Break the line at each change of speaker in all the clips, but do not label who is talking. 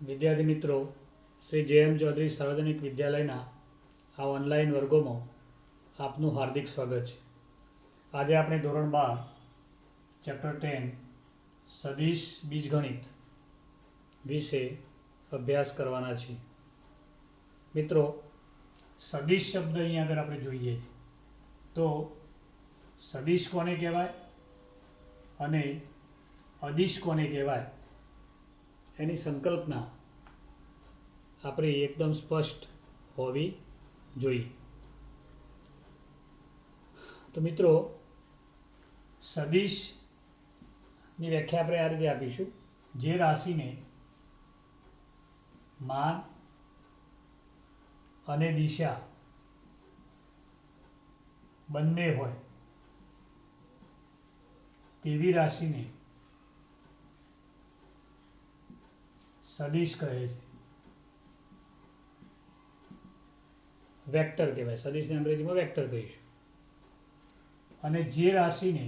વિદ્યાર્થી મિત્રો, શ્રી જે.એમ. ચૌધરી સાર્વજનિક વિદ્યાલયના આ ઓનલાઈન વર્ગોમાં આપનું હાર્દિક સ્વાગત છે. આજે આપણે ધોરણ 12 ચેપ્ટર 10 સદિશ બીજગણિત વિશે અભ્યાસ કરવાના છીએ. મિત્રો, સદિશ શબ્દ અહીંયા આગળ આપણે જોઈએ તો સદિશ કોને કહેવાય અને અદિશ કોને કહેવાય એની સંકલ્પના આપણે એકદમ સ્પષ્ટ હોવી જોઈએ. તો મિત્રો, સદિશની વ્યાખ્યા આપણે આ રીતે આપીશું: જે રાશિને માન અને દિશા બંને હોય તેવી રાશિને સદિશ કહે છે. વેક્ટર કહેવાય. સદિશને અંગ્રેજીમાં વેક્ટર કહીશું. અને જે રાશિને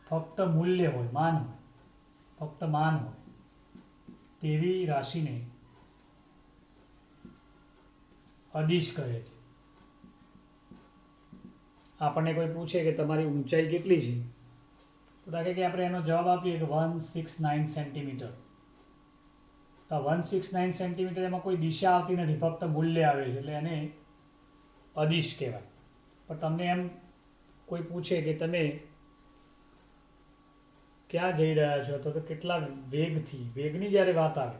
ફક્ત મૂલ્ય હોય, માન હોય, ફક્ત માન હોય તેવી રાશિને અદિશ કહે છે. આપણને કોઈ પૂછે કે તમારી ઊંચાઈ કેટલી છે, તો લાગે કે આપણે એનો જવાબ આપીએ કે 169 સેન્ટીમીટર. તો 169 સેન્ટીમીટર એમાં કોઈ દિશા આવતી નથી, ફક્ત મૂલ્ય આવે છે, એટલે એને અદિશ કહેવાય. પણ તમને એમ કોઈ પૂછે કે તમે ક્યાં જઈ રહ્યા છો, તો કેટલા વેગથી, વેગની જ્યારે વાત આવે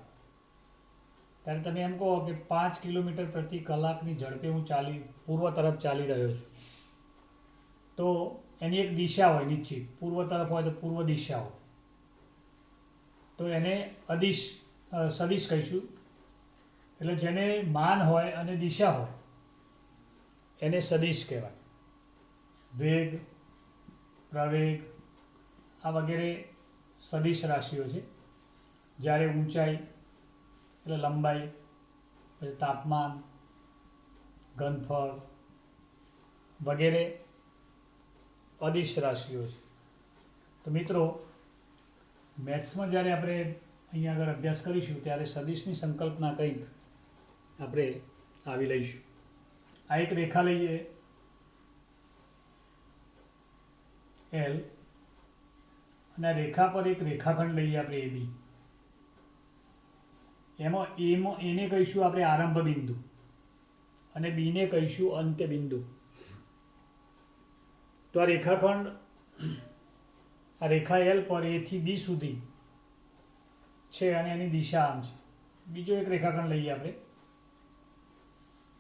ત્યારે તમે એમ કહો કે 5 કિલોમીટર પ્રતિ કલાકની ઝડપે હું પૂર્વ તરફ ચાલી રહ્યો છું, તો એની એક દિશા હોય નિશ્ચિત. પૂર્વ તરફ હોય તો પૂર્વ દિશા હોય, તો એને સદિશ કહીશું. એટલે જેને માન હોય અને દિશા હોય એને સદિશ કહેવાય. વેગ, પ્રવેગ આ વગેરે સદિશ રાશિઓ છે. જ્યારે ઊંચાઈ એટલે લંબાઈ, પછી તાપમાન, ઘનફળ વગેરે અદિશ રાશિઓ છે. તો મિત્રો, મેથ્સમાં જ્યારે આપણે અહીંયા આગળ અભ્યાસ કરીશું ત્યારે સદિશની સંકલ્પના કંઈક આપણે આવી લઈશું. આ એક રેખા લઈએ એલ, અને આ રેખા પર એક રેખાખંડ લઈએ આપણે એ બી. એમાં એને કહીશું આપણે આરંભ બિંદુ અને બીને કહીશું અંત્ય બિંદુ. તો આ રેખાખંડ, આ રેખા એલ પર એ થી બી સુધી છે અને એની દિશા આમ છે. બીજો એક રેખાખંડ લઈએ આપણે,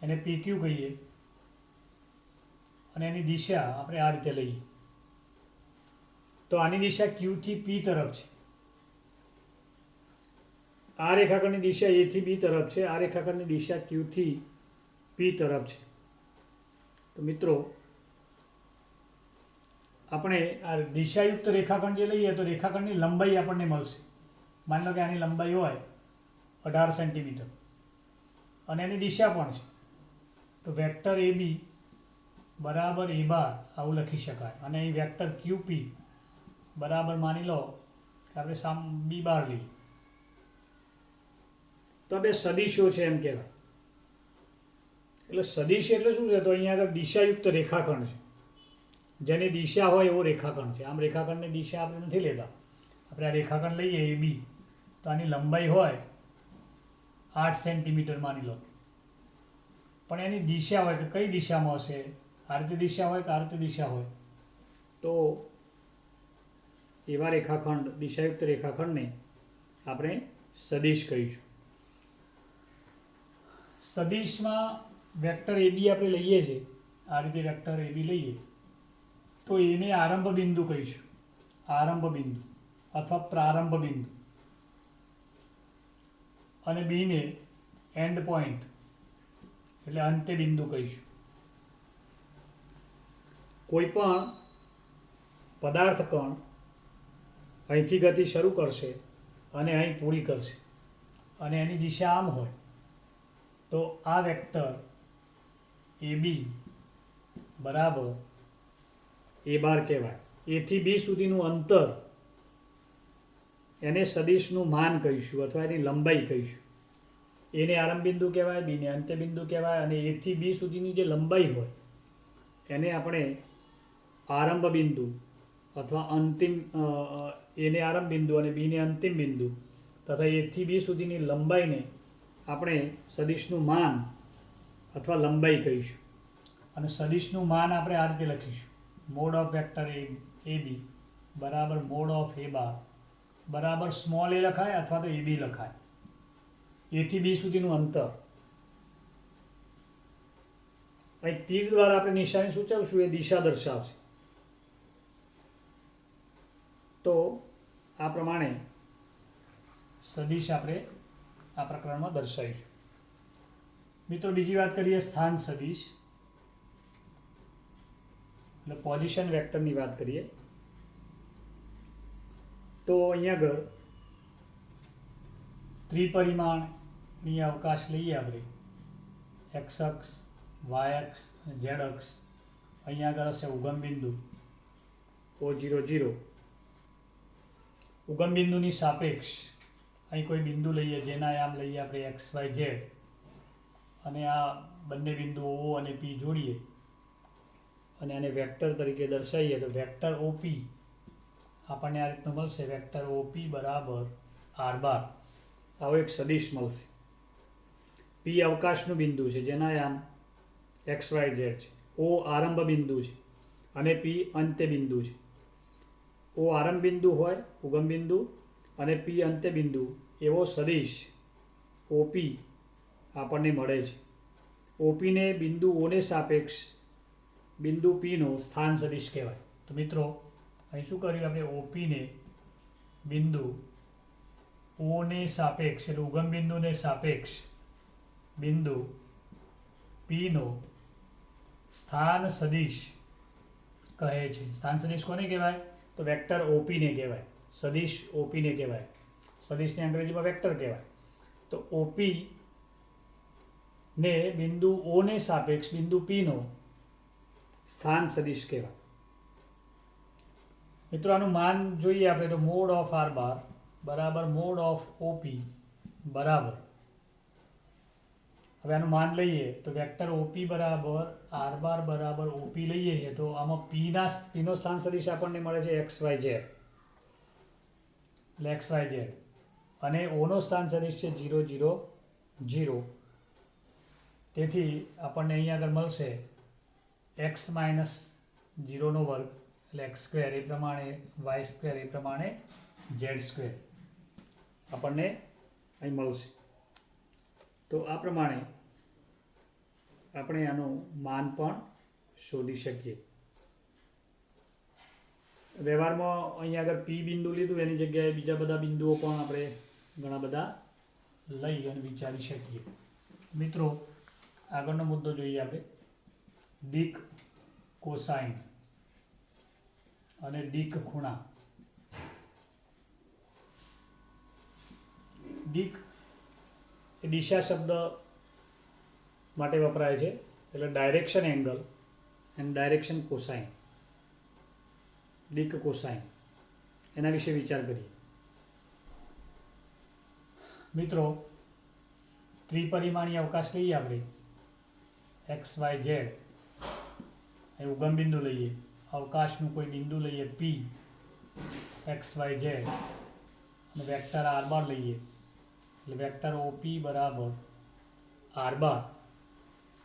એને PQ કહીએ, અને એની દિશા આપણે આ રીતે લઈએ. તો આની દિશા Q થી P તરફ છે. આ રેખાખંડની દિશા A થી B તરફ છે. આ રેખાખંડની દિશા Q થી P તરફ છે. તો મિત્રો, આપણે આ દિશાયુક્ત રેખાખંડ જે લઈએ તો રેખાખંડની લંબાઈ આપણને મળશે. માની લો કે આની લંબાઈ હોય 18 સેન્ટીમીટર અને એની દિશા પણ છે, તો વેક્ટર AB બરાબર A બાર આવું લખી શકાય. અને અહીં વેક્ટર QP બરાબર માની લો કે આપણે B બાર લઈએ. તો બે સદિશો છે એમ કહેવાય. એટલે સદિશ એટલે શું છે? તો અહીંયા આગળ દિશાયુક્ત રેખાખંડ છે, જેની દિશા હોય એવો રેખાખંડ છે. આમ રેખાખંડની દિશા આપણે નથી લેતા. આપણે આ રેખાખંડ લઈએ AB, તો આની લંબાઈ હોય 8 સેન્ટીમીટર માની લો, પણ એની દિશા હોય કે કઈ દિશામાં હશે, આ રીતે દિશા હોય કે આ રીતે દિશા હોય, તો એવા રેખાખંડ, દિશાયુક્ત રેખાખંડને આપણે સદિશ કહીશું. સદિશમાં વેક્ટર AB આપણે લઈએ છીએ, આ રીતે વેક્ટર AB લઈએ તો એને આરંભ બિંદુ કહીશું. આરંભ બિંદુ અથવા પ્રારંભ બિંદુ. અને બીને એન્ડ પોઈન્ટ એટલે અંત્ય બિંદુ કહીશું. કોઈ પણ પદાર્થ કણ અહીંથી ગતિ શરૂ કરશે અને અહીં પૂરી કરશે, અને એની દિશા આમ હોય, તો આ વેક્ટર AB બરાબર A બાર કહેવાય. A થી B સુધીનું અંતર એને સદિશનું માન કહીશું અથવા એની લંબાઈ કહીશું. એને આરંભ બિંદુ કહેવાય, બીને અંત્ય બિંદુ કહેવાય, અને એથી બી સુધીની જે લંબાઈ હોય એને આપણે આરંભ બિંદુ અથવા અંતિમ એને આરંભ બિંદુ અને બીને અંતિમ બિંદુ તથા એથી બી સુધીની લંબાઈને આપણે સદિશનું માન અથવા લંબાઈ કહીશું. અને સદિશનું માન આપણે આ રીતે લખીશું: મોડ ઓફ વેક્ટર એ બી બરાબર મોડ ઓફ એ બાર બરાબર સ્મોલ એ લખાય અથવા તો એ બી લખાય, એથી બી સુધીનું અંતર. અહીં તીર દ્વારા આપણે નિશાની સૂચવશું, એ દિશા દર્શાવશે. તો આ પ્રમાણે સદિશ આપણે આ પ્રકરણમાં દર્શાવીશું. મિત્રો, બીજી વાત કરીએ સ્થાન સદિશ એટલે પોઝિશન વેક્ટરની વાત કરીએ. તો અહીંયા આગળ ત્રિપરિમાણની અવકાશ લઈએ આપણે. એક્સ અક્ષ, વાય અક્ષ અને ઝેડ અક્ષ. અહીંયા આગળ હશે ઉગમ બિંદુ O00. ઉગમ બિંદુની સાપેક્ષ અહીં કોઈ બિંદુ લઈએ જેના આમ લઈએ આપણે XYZ, અને આ બંને બિંદુઓ O અને P જોડીએ અને આને વેક્ટર તરીકે દર્શાવીએ તો વેક્ટર OP આપણને આ રીતનું મળશે. વેક્ટર OP બરાબર R બાર. આવો એક સદિશ મળશે. P અવકાશનું બિંદુ છે જેના આમ XYZ છે. O આરંભ બિંદુ છે અને P અંત્ય બિંદુ છે. O આરંભ બિંદુ હોય ઉગમ બિંદુ અને P અંત્ય બિંદુ એવો સદિશ OP આપણને મળે છે. OPને બિંદુ Oને સાપેક્ષ બિંદુ Pનો સ્થાન સદિશ કહેવાય. તો મિત્રો, અહીં શું કર્યું આપણે? OPને બિંદુ Oને સાપેક્ષ એટલે ઉગમ બિંદુને સાપેક્ષ બિંદુ Pનો સ્થાન સદિશ કહે છે. સ્થાન સદિશ કોને કહેવાય? તો વેક્ટર OPને કહેવાય. સદિશ OPને કહેવાય. સદિશને અંગ્રેજીમાં વેક્ટર કહેવાય. તો OP ને બિંદુ Oને સાપેક્ષ બિંદુ Pનો સ્થાન સદિશ કહેવાય. મિત્રો, આનું માન જોઈએ આપણે તો મોડ ઓફ R બાર બરાબર મોડ ઓફ OP બરાબર. હવે આનું માન લઈએ તો વેક્ટર OP બરાબર R બાર બરાબર OP લઈએ છીએ તો આમાં Pનો સ્થાન સદિશ આપણને મળે છે XYZ, એટલે XYZ, અને Oનો સ્થાન સદિશ છે 0 0 0. તેથી આપણને અહીંયા આગળ મળશે x માઇનસ 0નો વર્ગ એટલે x સ્ક્વેર, એ પ્રમાણે y સ્ક્વેર, એ પ્રમાણે z સ્ક્વેર આપણને અહીં મળશે. તો આ પ્રમાણે આપણે આનું માન પણ શોધી શકીએ. વ્યવહારમાં અહીંયા આગળ P બિંદુ લીધું એની જગ્યાએ બીજા બધા બિંદુઓ પણ આપણે ઘણા બધા લઈ અને વિચારી શકીએ. મિત્રો, આગળનો મુદ્દો જોઈએ આપણે. દિક, કોસાઇન અને દિક ખૂણા. દિક એ દિશા શબ્દ માટે વપરાય છે, એટલે direction angle and direction cosine. દિક, કોસાઇન એના વિશે વિચાર કરીએ. મિત્રો, ત્રિપરિમાણીય અવકાશ લઈએ આપણે. XYZ એ ઉગમ બિંદુ લઈએ, અવકાશનું કોઈ બિંદુ લઈએ P XYZ અને વેક્ટર R બાર લઈએ એટલે વેક્ટર OP બરાબર R બાર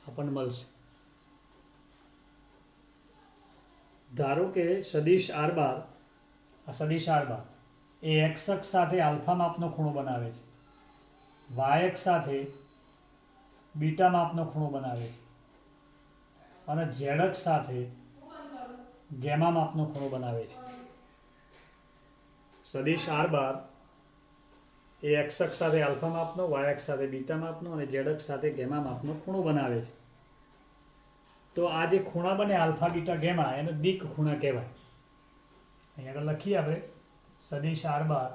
આપણને મળશે. ધારો કે સદિશ R બાર, આ સદિશ R બાર એ x અક્ષ સાથે આલ્ફા માપનો ખૂણો બનાવે છે, y અક્ષ સાથે બીટા માપનો ખૂણો બનાવે છે અને z અક્ષ સાથે ગેમા માપનો ખૂણો બનાવે છે. સદિશ R બાર એ x અક્ષ સાથે આલ્ફા માપનો, y અક્ષ સાથે બીટા માપનો અને z અક્ષ સાથે ગેમા માપનો ખૂણો બનાવે છે. તો આ જે ખૂણા બને આલ્ફા, બીટા, ગેમા એને દિક ખૂણા કહેવાય. અહીંયા આગળ લખીએ આપણે. સદિશ R બાર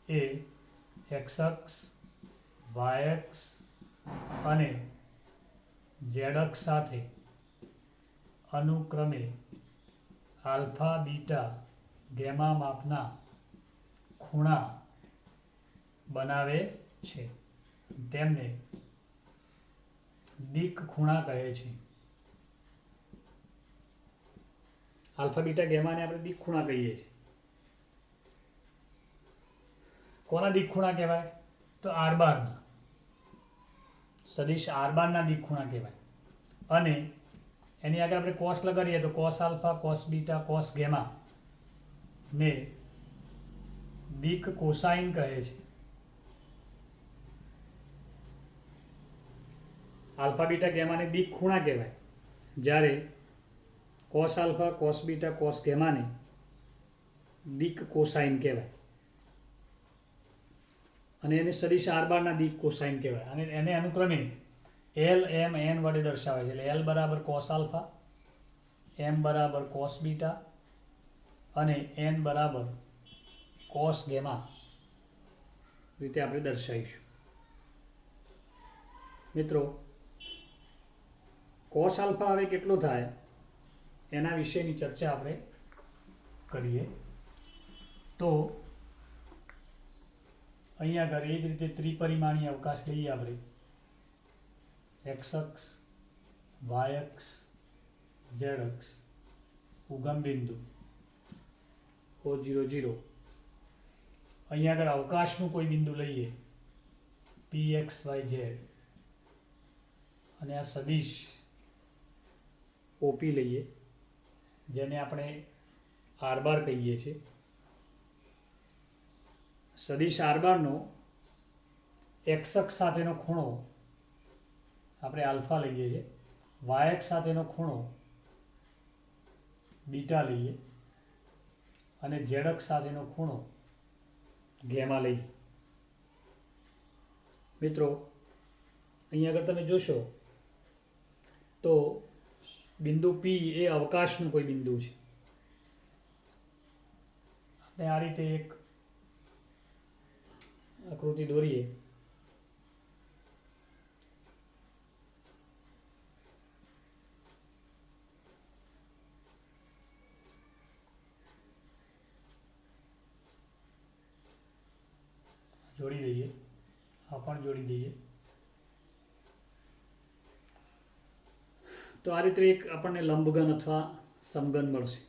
એ x અક્ષ, y અક્ષ અને z અક્ષ સાથે અનુક્રમે આલ્ફા, બીટા, ગેમા માપના ખૂણા બનાવે છે તેમને દિક્ ખૂણા કહે છે. આલ્ફા બીટા ગેમાને આપણે દિક્ ખૂણા કહીએ છીએ. કોના દિક્ ખૂણા કહેવાય? તો આર બારના સદિશ આર બારના દિક્ ખૂણા કહેવાય. અને એની આગળ આપણે કોસ લગાડીએ તો cos alpha, cos beta, cos gamma ને દિક્ કોસાઇન કહે છે. આલ્ફા બીટા ગેમાને દિક્ ખૂણા કહેવાય, જ્યારે cos alpha, cos beta, cos ગેમાને દિક્ કોસાઇન કહેવાય. અને એને સદિશ આર બારના દિક્ કોસાઇન કહેવાય. અને એને અનુક્રમે એલ, એમ, એન વડે દર્શાવે છે. એટલે એલ બરાબર કોસ આલ્ફા, એમ બરાબર કોસ બીટા અને એન બરાબર કોસ ગેમા રીતે આપણે દર્શાવીશું. મિત્રો, કોસ આલ્ફા હવે કેટલો થાય એના વિશેની ચર્ચા આપણે કરીએ. તો અહીંયા આગળ એ જ રીતે ત્રિપરિમાણીય અવકાશ લઈએ આપણે. એક્સ અક્ષ, વાય અક્ષ, ઝેડ અક્ષ, ઉગમ બિંદુ O00. અહીંયા આગળ અવકાશનું કોઈ બિંદુ લઈએ PXYZ અને આ સદિશ OP લઈએ જેને આપણે આર બાર કહીએ છીએ. સદિશ આર બારનો એક્સ અક્ષ સાથેનો ખૂણો આપણે આલ્ફા લઈએ છીએ, વાય અક્ષ સાથેનો ખૂણો બીટા લઈએ અને ઝેડ અક્ષ સાથેનો ખૂણો ગેમા લઈએ. મિત્રો, અહીંયા આગળ તમે જોશો તો બિંદુ P એ અવકાશનું કોઈ બિંદુ છે. આપણે આ રીતે એક આકૃતિ દોરીએ. જોડી દઈએ, આ પણ જોડી દઈએ. તો આ રીતે એક આપણને લંબઘન અથવા સમઘન મળશે.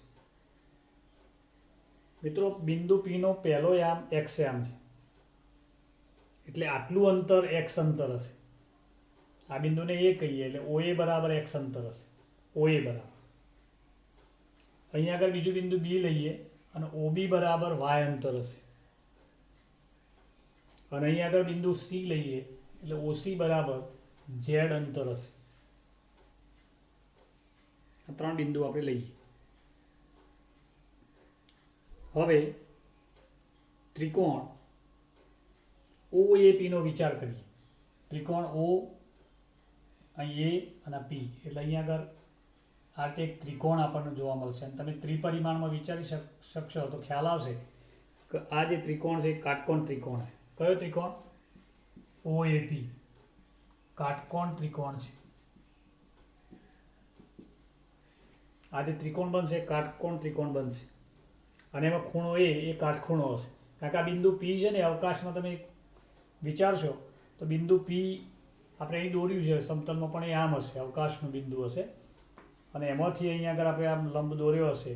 મિત્રો, બિંદુ P નો પહેલો યામ x યામ છે, એટલે આટલું અંતર x અંતર હશે. આ બિંદુને A કહીએ એટલે OA બરાબર x અંતર હશે. OA બરાબર. અહીંયા આગળ બીજું બિંદુ B લઈએ અને OB બરાબર y અંતર હશે. અને અહીંયા આગળ બિંદુ C લઈએ એટલે OC બરાબર z અંતર હશે. આ ત્રણ બિંદુ આપણે લઈએ. હવે ત્રિકોણ OAP નો વિચાર કરીએ. ત્રિકોણ O અહીં A અને P, એટલે અહીંયા આગળ આ રીતે એક ત્રિકોણ આપણને જોવા મળશે. અને તમે ત્રિપરિમાણમાં વિચારી શકશો તો ખ્યાલ આવશે કે આ જે ત્રિકોણ છે એ કાટકોણ ત્રિકોણ છે. કયો ત્રિકોણ? OAP કાટકોણ ત્રિકોણ છે. આ જે ત્રિકોણ બનશે કાટકોણ ત્રિકોણ બનશે અને એમાં ખૂણો A એ કાટખૂણો હશે. કારણ કે આ બિંદુ P છે ને, અવકાશમાં તમે વિચારશો તો બિંદુ P આપણે અહીં દોર્યું છે સમતલમાં, પણ એ આમ હશે, અવકાશનું બિંદુ હશે. અને એમાંથી અહીંયા આગળ આપણે આમ લંબ દોર્યો હશે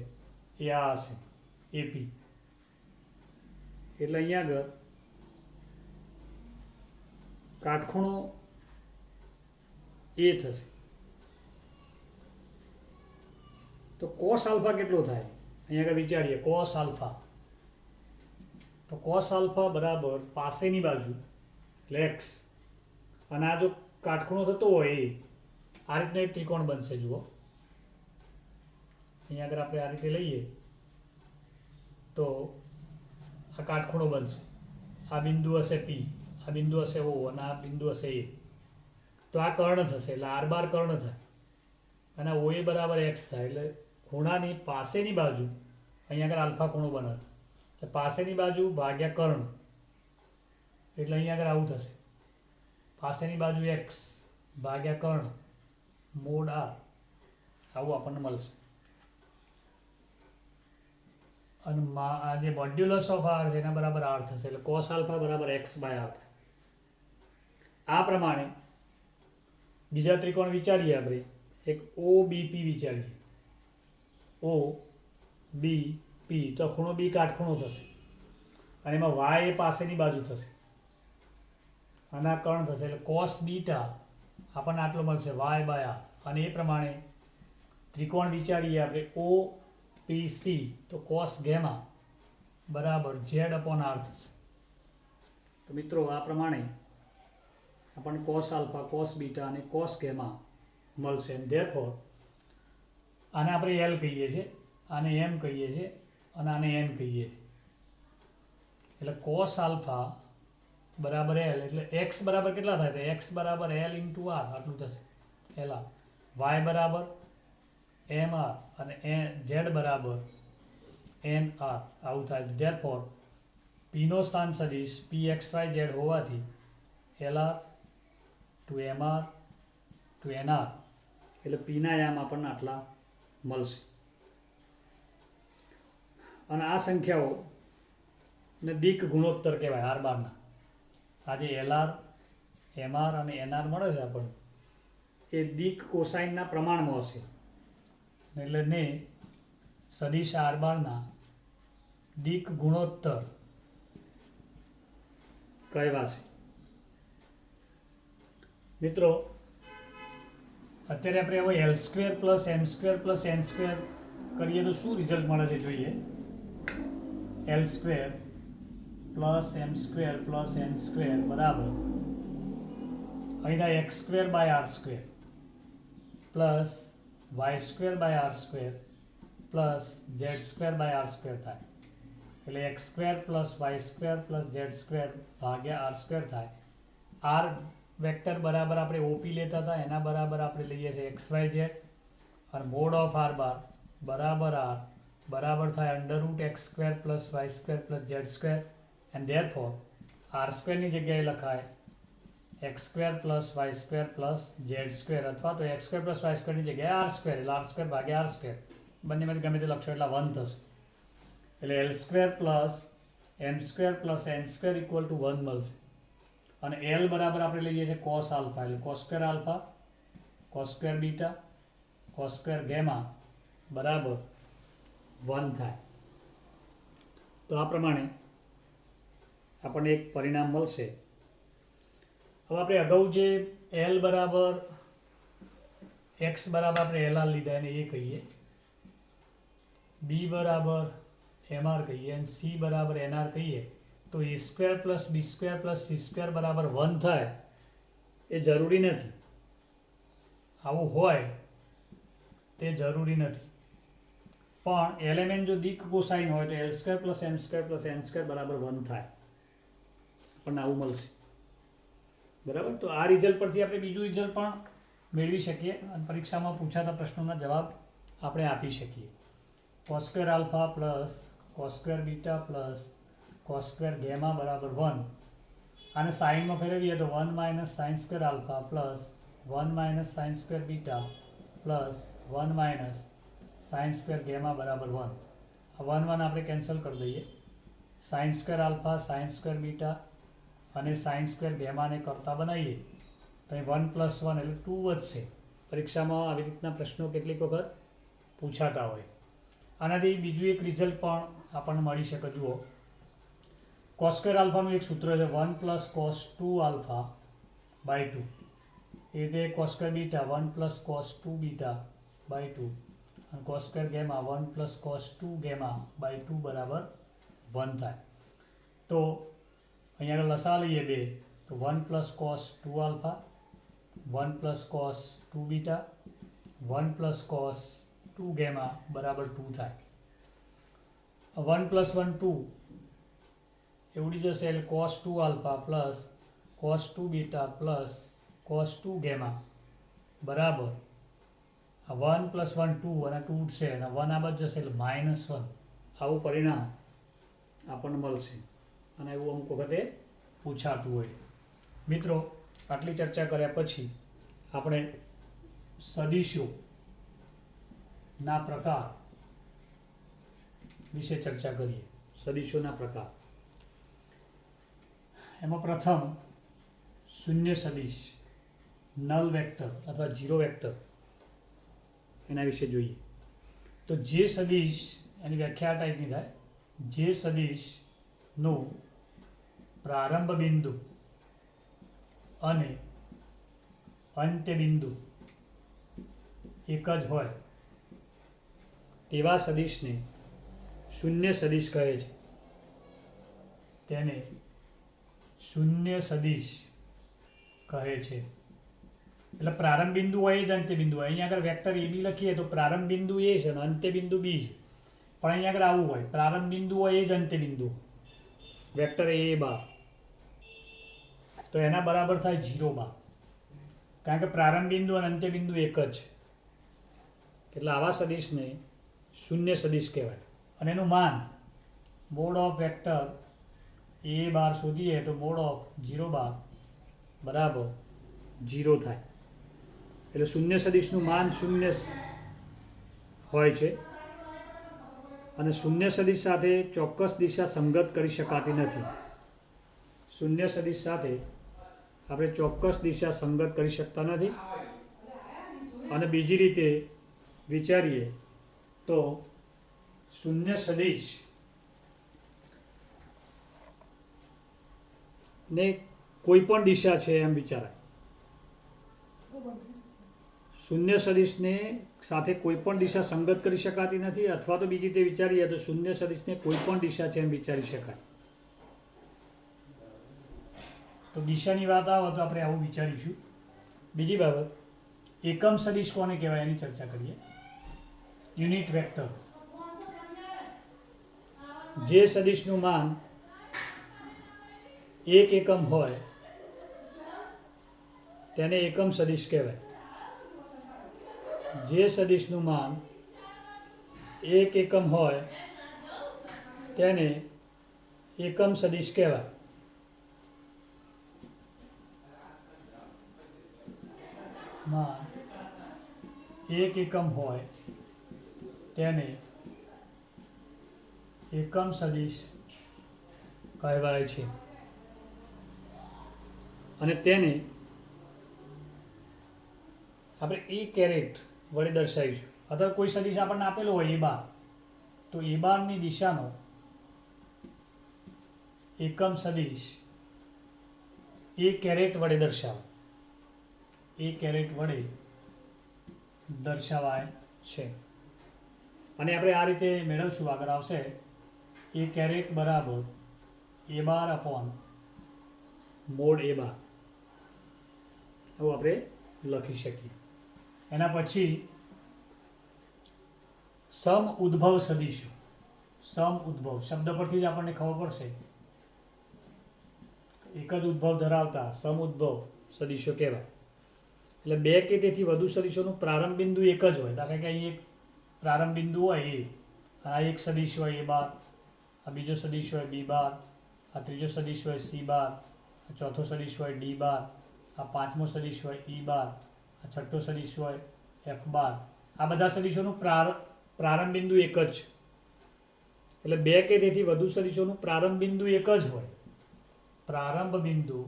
એ આ હશે AP. એટલે અહીંયા આગળ કાટખૂણો A થશે. તો કોસ આલ્ફા કેટલો થાય અહીંયા આગળ વિચારીએ. કોસ આલ્ફા, તો કોસ આલ્ફા બરાબર પાસેની બાજુ એટલે x, અને આ જો કાટખૂણો થતો હોય એ આ રીતનો એક ત્રિકોણ બનશે. જુઓ, અહીંયા આગળ આપણે આ રીતે લઈએ તો આ કાટખૂણો બનશે. આ બિંદુ હશે P, આ બિંદુ હશે O અને આ બિંદુ હશે A. તો આ કર્ણ થશે એટલે આર બાર કર્ણ થાય અને OA બરાબર x થાય. એટલે ખૂણાની પાસેની બાજુ અહીંયા આગળ આલ્ફા ખૂણો બને એટલે પાસેની બાજુ ભાગ્યા કર્ણ, એટલે અહીંયા આગળ આવું થશે. પાસેની બાજુ x ભાગ્યા કર્ણ મોડ r, આવું આપણને મળશે. અને આ જે મોડ્યુલસ ઓફ આર છે એના બરાબર આર થશે, એટલે કોસ આલ્ફા બરાબર એક્સ બાય આર. આ પ્રમાણે બીજા ત્રિકોણ વિચારીએ આપણે. એક ઓ બીપી વિચારીએ. ઓ બી પી, તો ખૂણો બી કાટખૂણો થશે અને એમાં વાય એ પાસેની બાજુ થશે અને આ કર્ણ થશે, એટલે કોસ બીટા આપણને આટલો મળશે વાય બાય આર. અને એ પ્રમાણે ત્રિકોણ વિચારીએ આપણે ઓ પી સી, તો કોસ ગેમા બરાબર ઝેડ અપોન આર થશે. તો મિત્રો આ પ્રમાણે આપણને કોસ આલ્ફા, કોસ બીટા અને કોસ ગેમા મળશે. એમ ધેરફોર આને આપણે એલ કહીએ છીએ, આને એમ કહીએ છીએ અને આને એન કહીએ છીએ. એટલે કોસ આલ્ફા બરાબર એલ, એટલે એક્સ બરાબર કેટલા થાય? તો એક્સ બરાબર એલ ઇન્ટુ આર આટલું થશે, એલ આર. વાય બરાબર એમ આર અને ઝેડ બરાબર એન આર, આવું થાય. ધેરફોર પીનો સ્થાન સદિશ પી એક્સ વાય ઝેડ હોવાથી L R to M R to N R, એટલે પીના યામ આપણને આટલા મળશે. અને આ સંખ્યાઓને દિક ગુણોત્તર કહેવાય આર બારના. આ જે એલ આર, એમ આર અને એન આર મળે છે આપણને, એ દિક કોસાઇનના પ્રમાણમાં હશે, એટલે ને સદિશ આર બારના દિક ગુણોત્તર કહેવાશે. મિત્રો અત્યારે આપણે હવે એલ સ્ક્વેર પ્લસ એમ સ્ક્વેર પ્લસ એન સ્ક્વેર કરીએ તો શું રિઝલ્ટ મળે છે જોઈએ. એલ સ્ક્વેર પ્લસ એમ સ્ક્વેર પ્લસ એન સ્ક્વેર બરાબર અહીંના X square by R square plus Y square by R square plus Z square by R square થાય. એટલે X square plus Y square plus Z square ભાગ્યા R square થાય. R vector બરાબર આપણે OP લેતા હતા, એના બરાબર આપણે લઈએ છીએ એક્સ વાય ઝેડ, અને મોડ ઓફ આર બાર બરાબર આર બરાબર થાય under root x square plus Y square plus Z square. And therefore r સ્ક્વેરની જગ્યાએ લખાય x square plus Y square plus Z square, અથવા તો એક્સ સ્ક્વેર પ્લસ વાય સ્ક્વેરની જગ્યાએ આર સ્ક્વેર, એટલે આર સ્ક્વેર ભાગ્યા આર સ્ક્વેર, બંનેમાંથી ગમે તે લખશો એટલે 1 થશે. એટલે l square plus M square plus N square equal to 1 મળશે. અને એલ બરાબર આપણે લઈએ છીએ કોસ આલ્ફા, એટલે cos square alpha, cos square beta, cos square gamma બરાબર 1 થાય. તો આ પ્રમાણે આપણને એક પરિણામ મળશે. હવે આપણે અગાઉ જે એલ બરાબર એક્સ બરાબર આપણે એલ આર લીધા એને એ કહીએ, બી બરાબર એમ આર કહીએ અને સી બરાબર એન આર કહીએ, તો એ સ્ક્વેર પ્લસ બી સ્ક્વેર પ્લસ સી સ્ક્વેર બરાબર 1 થાય એ જરૂરી નથી. આવું હોય તે જરૂરી નથી, પણ એલ જો દિક કોસાઇન હોય તો એલ સ્ક્વેર પ્લસ એમ સ્ક્વેર પ્લસ એન સ્ક્વેર બરાબર 1 થાય, આપણને આવું મળશે. બરાબર. તો આ રિઝલ્ટ પરથી આપણે બીજું રિઝલ્ટ પણ મેળવી શકીએ અને પરીક્ષામાં પૂછાતા પ્રશ્નોના જવાબ આપણે આપી શકીએ. Cos square alpha plus cos square beta plus cos square gamma બરાબર 1. આને સાઇનમાં ફેરવીએ તો 1 minus sine square alpha plus 1 minus sine square beta plus 1 minus sine square gamma બરાબર 1. આ 1 1 આપણે કેન્સલ કરી દઈએ. Sine square alpha, sine square beta અને સાઇન સ્ક્વેર ગેમાને કરતા બનાવીએ તો અહીં 1 + 1 એટલે 2 વધશે. પરીક્ષામાં આવી રીતના પ્રશ્નો કેટલીક વખત પૂછાતા હોય. આનાથી બીજું એક રિઝલ્ટ પણ આપણને મળી શકે. જુઓ, કોસ સ્ક્વેર આલ્ફાનું એક સૂત્ર છે 1 + cos 2 આલ્ફા બાય 2. એ રીતે cos square beta 1 + cos 2 beta by 2 અને cos square gamma 1 + cos 2 gamma by 2 બરાબર 1 થાય. તો અહીંયા આગળ લસા લઈએ બે, તો 1 + cos 2 alpha, 1 + cos 2 beta, 1 + cos 2 gamma બરાબર 2 થાય. 1 + 1 2 એ ઉડી જશે, એટલે cos 2 alpha plus cos 2 beta plus cos 2 gamma બરાબર 1 + 1 2 અને 2 ઉડશે અને 1 આ બાજુ જશે એટલે -1. આવું પરિણામ આપણને મળશે અને એવું અમુક વખતે પૂછાતું હોય. મિત્રો, આટલી ચર્ચા કર્યા પછી આપણે સદિશોના પ્રકાર વિશે ચર્ચા કરીએ. સદિશોના પ્રકાર. એમાં પ્રથમ શૂન્ય સદિશ, નલ વેક્ટર અથવા ઝીરો વેક્ટર, એના વિશે જોઈએ. તો જે સદિશ, એની વ્યાખ્યા આ ટાઈપની થાય: જે સદિશનું પ્રારંભ બિંદુ અને અંત્ય બિંદુ એક જ હોય તેવા સદિશને શૂન્ય સદિશ કહે છે. તેને શૂન્ય સદિશ કહે છે. એટલે પ્રારંભ બિંદુ હોય જ અંત્ય બિંદુ હોય. અહીંયા આગળ વેક્ટર એ બી લખીએ તો પ્રારંભ બિંદુ એ છે અને અંત્ય બિંદુ બી છે. પણ અહીંયા આગળ આવું હોય, પ્રારંભ બિંદુ હોય એ જ અંત્ય બિંદુ, વેક્ટર એ બાર, તો એના બરાબર થાય 0 બાર. કારણ કે પ્રારંભ બિંદુ અને અંત્ય બિંદુ એક જ. એટલે આવા સદિશને શૂન્ય સદિશ કહેવાય. અને એનું માન મોડ ઓફ વેક્ટર એ બાર શોધીએ તો મોડ ઓફ 0 બાર બરાબર 0 થાય. એટલે શૂન્ય સદિશનું માન શૂન્ય હોય છે અને શૂન્ય સદિશ સાથે ચોક્કસ દિશા સંગત કરી શકાતી નથી. શૂન્ય સદિશ સાથે આપણે ચોક્કસ દિશા સંગત કરી શકતા નથી. અને બીજી રીતે વિચારીએ તો શૂન્ય સદિશ ને કોઈ પણ દિશા છે એમ વિચારાય. શૂન્ય સદિશને સાથે કોઈ પણ દિશા સંગત કરી શકાતી નથી, અથવા તો બીજી રીતે વિચારીએ તો શૂન્ય સદિશને કોઈ પણ દિશા છે એમ વિચારી શકાય. તો દિશાની વાત આવે તો આપણે આવું વિચારીશું. બીજી બાબત, એકમ સદિશ કોને કહેવાય એની ચર્ચા કરીએ. Unit vector. જે સદિશનું માન 1 એકમ હોય તેને એકમ સદિશ કહેવાય. જે સદિશનું માન 1 એકમ હોય તેને એકમ સદિશ કહેવાય. માન 1 એકમ હોય તેને એકમ સદિશ કહેવાય છે. અને તેને આપણે એ કેરેટ વડે દર્શાવીશું. અથવા કોઈ સદિશ આપણને આપેલો હોય એ બાર, તો એ બારની દિશાનો એકમ સદિશ એ કેરેટ વડે દર્શાવો. એ કેરેટ વડે દર્શાવાય છે. અને આપણે આ રીતે મેળવશું, આગળ આવશે. એ કેરેટ બરાબર એ બાર અપોન મોડ એ બાર, એવું આપણે લખી શકીએ. એના પછી સમ ઉદ્ભવ સદિશો. સમ ઉદ્ભવ શબ્દ પરથી જ આપણને ખબર પડશે. એક જ ઉદ્ભવ ધરાવતા સમ ઉદ્ભવ સદિશો કહેવાય. એટલે બે કે તેથી વધુ સદિશોનું પ્રારંભ બિંદુ એક જ હોય. દાખલા કે અહીં એક પ્રારંભ બિંદુ હોય એ, આ એક સદિશ હોય એ બાર, આ બીજો સદિશ હોય બી બાર, આ ત્રીજો સદિશ હોય સી બાર, આ ચોથો સદિશ હોય ડી બાર, આ પાંચમો સદિશ હોય ઈ બાર, આ છઠ્ઠો સદિશ હોય એફ બાર. આ બધા સદિશોનું પ્રારંભ બિંદુ એક જ. એટલે બે કે તેથી વધુ સદિશોનું પ્રારંભ બિંદુ એક જ હોય. પ્રારંભ બિંદુ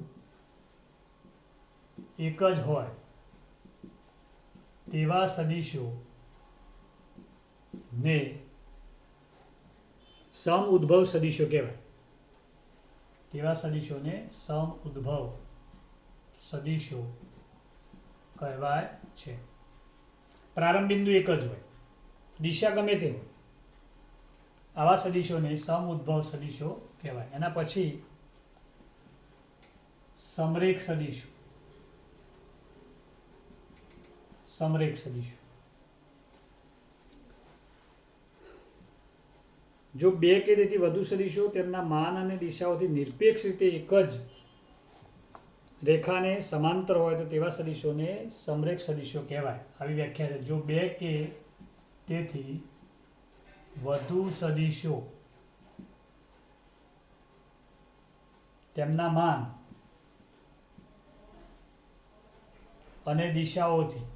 એક જ હોય તેવા સદિશો ને સમ ઉદ્ભવ સદિશો કહેવાય. તેવા સદિશોને સમ ઉદ્ભવ સદિશો કહેવાય છે. પ્રારંભ બિંદુ એક જ હોય, દિશા ગમે તે હોય. આવા સદિશોને સમ ઉદ્ભવ સદિશો કહેવાય. એના પછી સમરેખ સદિશો. સમરેખ સદિશો જો બે કે તેથી વધુ સદિશો તેમના માન અને દિશાઓથી નિરપેક્ષ રીતે એક જ રેખાને સમાંતર હોય તો તેવા સદિશોને સમરેખ સદિશો કહેવાય. આવી વ્યાખ્યા છે. જો બે કે તેથી વધુ સદિશો તેમના માન અને દિશાઓથી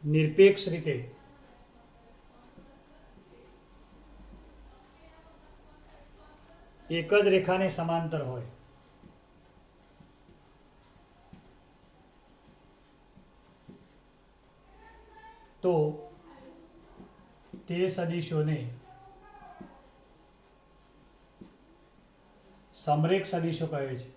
નિરપેક્ષ રીતે એક જ રેખાને સમાંતર હોય તો તે સદિશોને સમરેખ સદિશો કહે છે.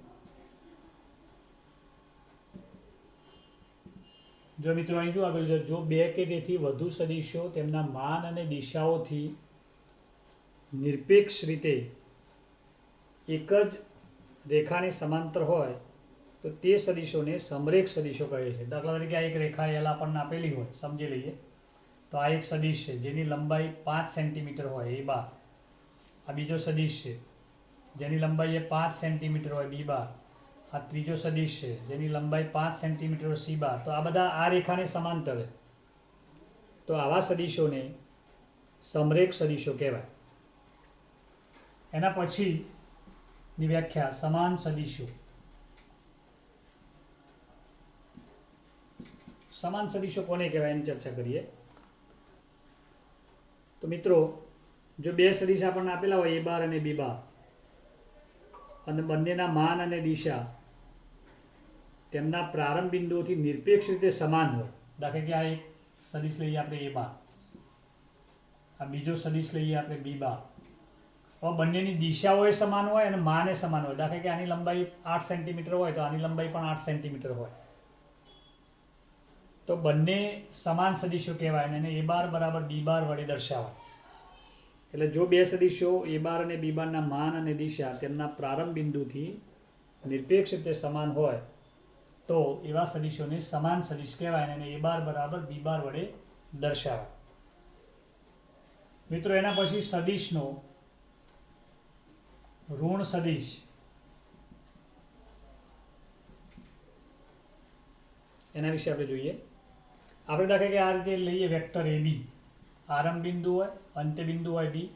જો મિત્રો અહીં શું આપેલું છે, જો બે કે તેથી વધુ સદિશો તેમના માન અને દિશાઓથી નિરપેક્ષ રીતે એક જ રેખાને સમાંતર હોય તો તે સદિશોને સમરેખ સદિશો કહે છે. દાખલા તરીકે આ એક રેખા એલ આપણને આપેલી હોય, સમજી લઈએ તો આ એક સદિશ છે જેની લંબાઈ 5 સેન્ટીમીટર હોય એ બાર. આ બીજો સદિશ છે જેની લંબાઈ 5 સેન્ટીમીટર હોય બી બાર. આ ત્રીજો સદિશ છે જેની લંબાઈ 5 સેન્ટીમીટર હોય સી બાર. તો આ બધા આ રેખાને સમાંતર છે, તો આવા સદિશોને સમરેખ સદિશો કહેવાય. એના પછીની વ્યાખ્યા સમાન સદિશો. સમાન સદિશો કોને કહેવાય એની ચર્ચા કરીએ. તો મિત્રો, જો બે સદિશ આપણને આપેલા હોય એ બાર અને બી બાર અને બંનેના માન અને દિશા તેમના પ્રારંભ બિંદુઓથી નિરપેક્ષ રીતે સમાન હોય. દાખલા કે આ એક સદિશ લઈએ આપણે એ બાર, આ બીજો સદિશ લઈએ આપણે બી બાર. હવે બંનેની દિશાઓ એ સમાન હોય અને માન એ સમાન હોય. દાખલા કે આની લંબાઈ 8 સેન્ટીમીટર હોય તો આની લંબાઈ પણ 8 સેન્ટીમીટર હોય, તો બંને સમાન સદિશો કહેવાય અને એ બાર બરાબર બી બાર વડે દર્શાવાય. એટલે જો બે સદિશો એ બાર અને બી બારના માન અને દિશા તેમના પ્રારંભ બિંદુથી નિરપેક્ષ રીતે સમાન હોય તો એવા સદિશોને સમાન સદિશ કહેવાય અને એ બાર બરાબર બી બાર વડે દર્શાવાય. મિત્રો, એના પછી સદિશનો ઋણ સદિશ. એના વિશે આપણે જોઈએ. આપણે દાખલા કે આ રીતે લઈએ વેક્ટર એ બી. આરંભ બિંદુ હોય, અંત્ય બિંદુ હોય બી,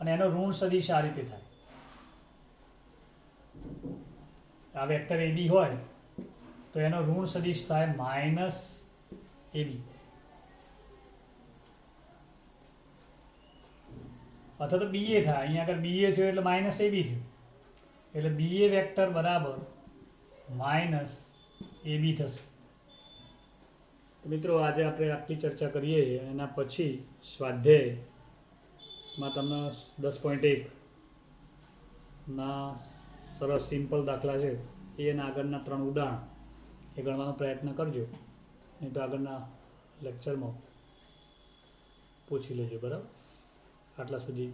અને એનો ઋણ સદિશ આ રીતે થાય. આ વેક્ટર એ બી હોય તો એનો ઋણ સદિશ થાય માઇનસ એ બી, અથવા તો બી એ થાય. અહીંયા આગળ બી એ થયો એટલે માઇનસ એ બી થયું, એટલે બી એ વેક્ટર બરાબર માઇનસ એ બી થશે. મિત્રો, આજે આપણે આટલી ચર્ચા કરીએ. એના પછી સ્વાધ્યાયમાં તમને 10.1ના સરસ સિમ્પલ દાખલા છે એના આગળના 3 ઉદાહરણ એ ગણવાનો પ્રયત્ન કરજો, નહીં તો આગળના લેક્ચરમાં પૂછી લેજો. બરાબર, આટલા સુધી